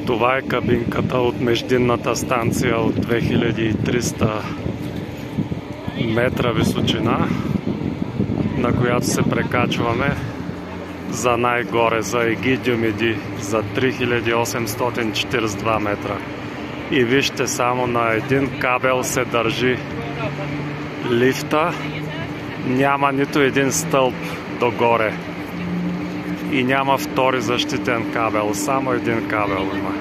Това е кабинката от междинната станция от 2300 метра височина, на която се прекачваме за най-горе, за Егидиомиди, за 3842 метра. И вижте, само на един кабел се държи лифта, няма нито един стълб догоре и няма втори защитен кабел, само един кабел има.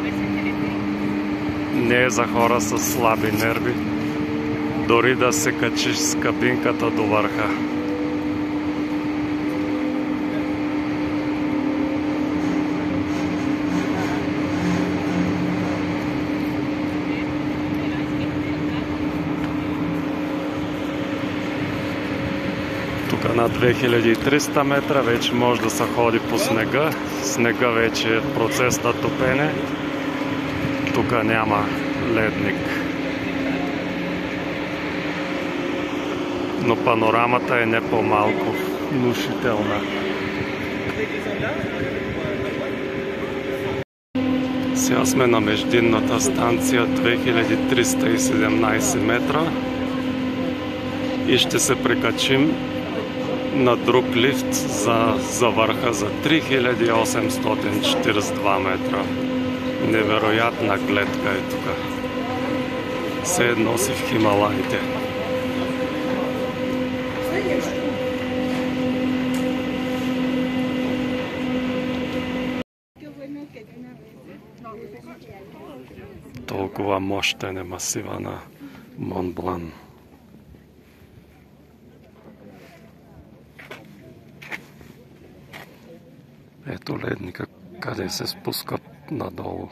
Не е за хора с слаби нерви, дори да се качиш с кабинката до върха. Тук на 2300 метра вече може да се ходи по снега. Снега вече е в процес на топене. Тук няма ледник. Но панорамата е не по-малко внушителна. Сега сме на междинната станция 2317 метра и ще се прекачим на друг лифт за върха за 3842 метра. Невероятна гледка е тук. Все едно си в Хималаите. Толкова мощен е масива на Мон Блан. Ето ледника, къде се спуска надолу.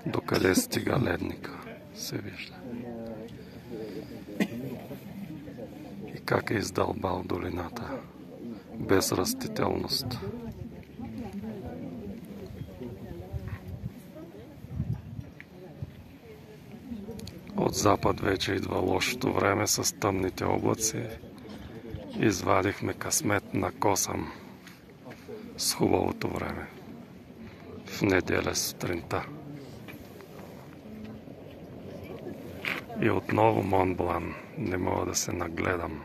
Докъде стига ледника, се вижда. И как е издълбал долината, без растителност. От запад вече идва лошото време с тъмните облаци. Извадихме късмет на косъм с хубавото време в неделя сутринта. И отново Мон Блан. Не мога да се нагледам.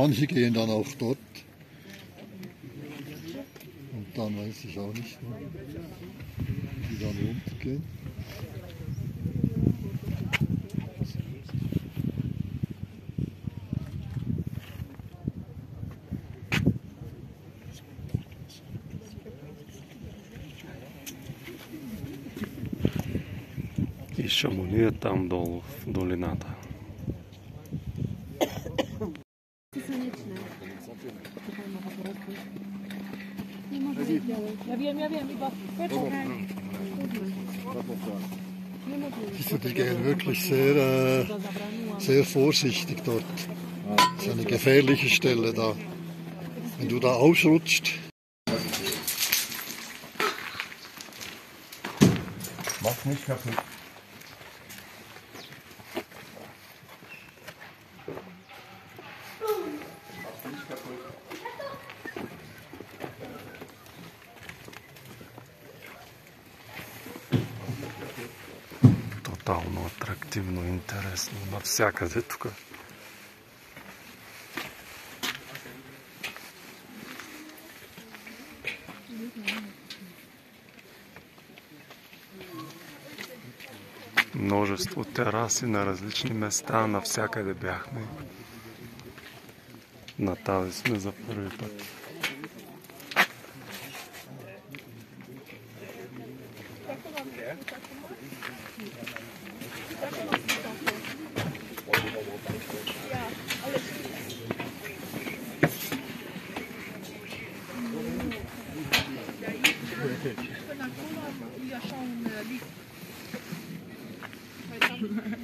Manche gehen dann auch dort und dann weiß ich auch nicht, die dann runtergehen. И Шамони е там долу в долината. Die gehen wirklich sehr vorsichtig dort. Das ist eine gefährliche Stelle da. Wenn du da ausrutscht. Mach nicht kaputt. Тотално атрактивно, интересно, навсякъде тук. Множество тераси на различни места, навсякъде бяхме. На тази сме за първи път. lift.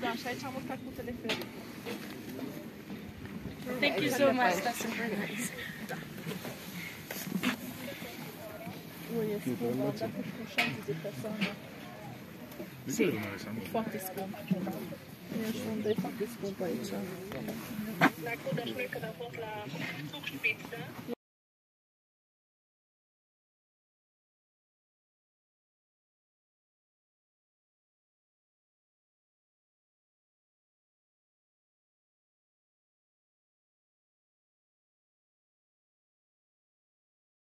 Da, și aici am urcat cu teleferic. Thank you so much. That's super nice. Ui, e scump, am dat cu 70 de persoane. Sì. E foarte scump. Nu știu unde e foarte scump aici. La Coda Schmecken a fost la Zugspitze.